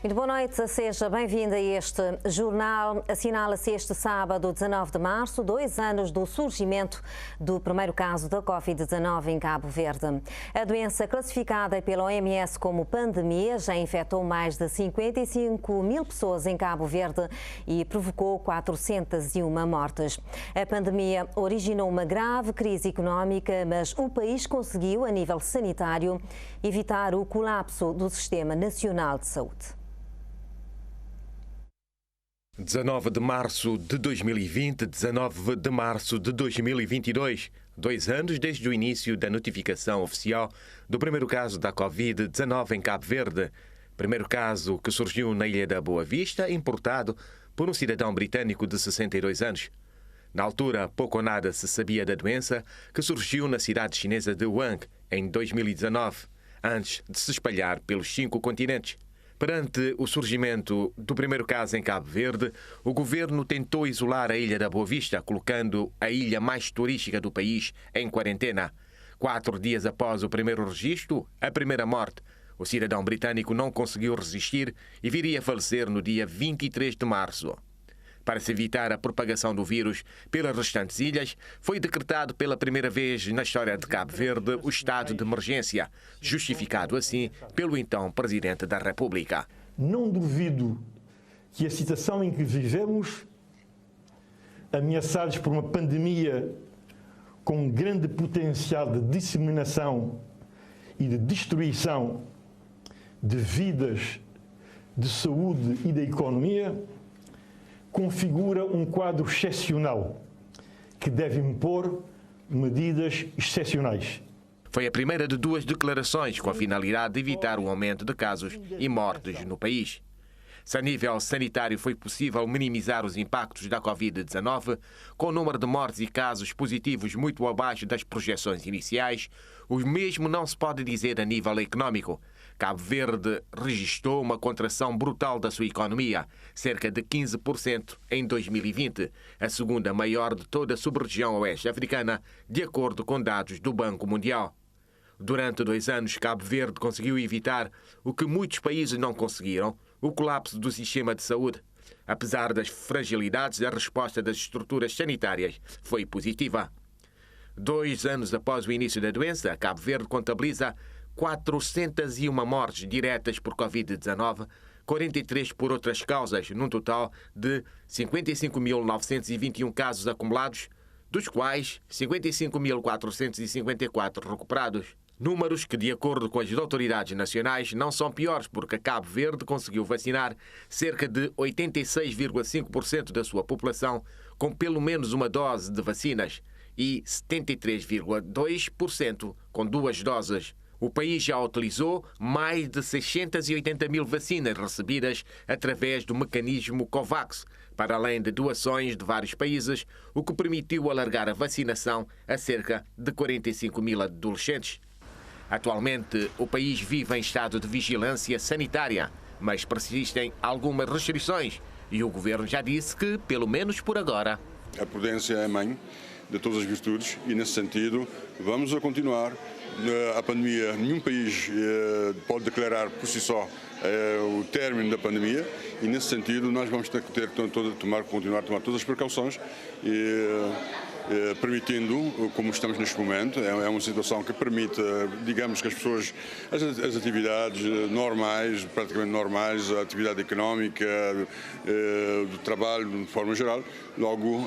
Muito boa noite, seja bem-vindo a este jornal. Assinala-se este sábado, 19 de março, 2 anos do surgimento do primeiro caso da Covid-19 em Cabo Verde. A doença, classificada pela OMS como pandemia, já infectou mais de 55 mil pessoas em Cabo Verde e provocou 401 mortes. A pandemia originou uma grave crise económica, mas o país conseguiu, a nível sanitário, evitar o colapso do Sistema Nacional de Saúde. 19 de março de 2020, 19 de março de 2022, 2 anos desde o início da notificação oficial do primeiro caso da Covid-19 em Cabo Verde. Primeiro caso que surgiu na Ilha da Boa Vista, importado por um cidadão britânico de 62 anos. Na altura, pouco ou nada se sabia da doença, que surgiu na cidade chinesa de Wuhan em 2019, antes de se espalhar pelos 5 continentes. Perante o surgimento do primeiro caso em Cabo Verde, o governo tentou isolar a Ilha da Boa Vista, colocando a ilha mais turística do país em quarentena. 4 dias após o primeiro registro, a primeira morte, o cidadão britânico não conseguiu resistir e viria a falecer no dia 23 de março. Para se evitar a propagação do vírus pelas restantes ilhas, foi decretado pela primeira vez na história de Cabo Verde o estado de emergência, justificado assim pelo então Presidente da República. Não duvido que a situação em que vivemos, ameaçados por uma pandemia com grande potencial de disseminação e de destruição de vidas, de saúde e da economia, configura um quadro excepcional que deve impor medidas excepcionais. Foi a primeira de 2 declarações com a finalidade de evitar o aumento de casos e mortes no país. Se a nível sanitário foi possível minimizar os impactos da Covid-19, com o número de mortes e casos positivos muito abaixo das projeções iniciais, o mesmo não se pode dizer a nível económico. Cabo Verde registrou uma contração brutal da sua economia, cerca de 15% em 2020, a segunda maior de toda a sub-região oeste africana, de acordo com dados do Banco Mundial. Durante 2 anos, Cabo Verde conseguiu evitar o que muitos países não conseguiram, o colapso do sistema de saúde. Apesar das fragilidades, a resposta das estruturas sanitárias foi positiva. 2 anos após o início da doença, Cabo Verde contabiliza 401 mortes diretas por Covid-19, 43 por outras causas, num total de 55.921 casos acumulados, dos quais 55.454 recuperados. Números que, de acordo com as autoridades nacionais, não são piores, porque Cabo Verde conseguiu vacinar cerca de 86,5% da sua população com pelo menos uma dose de vacinas e 73,2% com 2 doses. O país já utilizou mais de 680 mil vacinas recebidas através do mecanismo COVAX, para além de doações de vários países, o que permitiu alargar a vacinação a cerca de 45 mil adolescentes. Atualmente, o país vive em estado de vigilância sanitária, mas persistem algumas restrições e o governo já disse que, pelo menos por agora, a prudência é a mãe de todas as virtudes e, nesse sentido, vamos a continuar. A pandemia, nenhum país pode declarar por si só o término da pandemia e, nesse sentido, nós vamos ter que continuar a tomar todas as precauções, permitindo, como estamos neste momento, é uma situação que permite, digamos, que as pessoas, as atividades normais, praticamente normais, a atividade económica, do trabalho, de forma geral, logo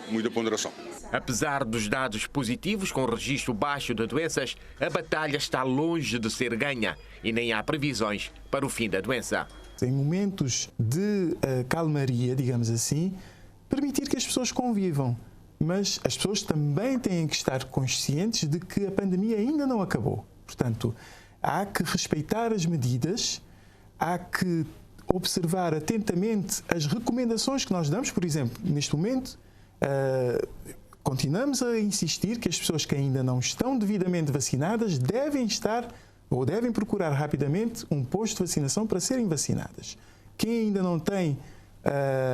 muita ponderação. Apesar dos dados positivos com registro baixo de doenças, a batalha está longe de ser ganha e nem há previsões para o fim da doença. Em momentos de calmaria, digamos assim, permitir que as pessoas convivam. Mas as pessoas também têm que estar conscientes de que a pandemia ainda não acabou. Portanto, há que respeitar as medidas, há que observar atentamente as recomendações que nós damos. Por exemplo, neste momento, continuamos a insistir que as pessoas que ainda não estão devidamente vacinadas devem estar ou devem procurar rapidamente um posto de vacinação para serem vacinadas. Quem ainda não tem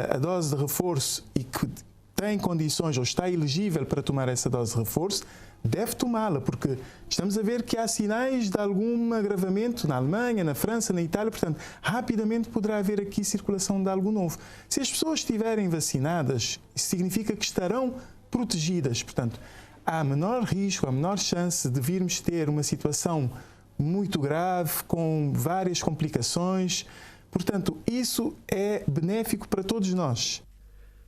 a dose de reforço e que tem condições ou está elegível para tomar essa dose de reforço, deve tomá-la, porque estamos a ver que há sinais de algum agravamento na Alemanha, na França, na Itália, portanto, rapidamente poderá haver aqui circulação de algo novo. Se as pessoas estiverem vacinadas, isso significa que estarão protegidas, portanto, há menor risco, há menor chance de virmos ter uma situação muito grave, com várias complicações. Portanto, isso é benéfico para todos nós.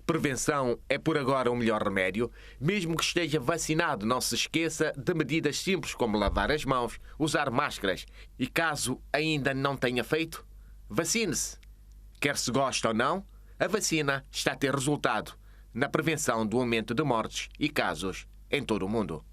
Prevenção é por agora o melhor remédio. Mesmo que esteja vacinado, não se esqueça de medidas simples como lavar as mãos, usar máscaras. E caso ainda não tenha feito, vacine-se. Quer se goste ou não, a vacina está a ter resultado na prevenção do aumento de mortes e casos em todo o mundo.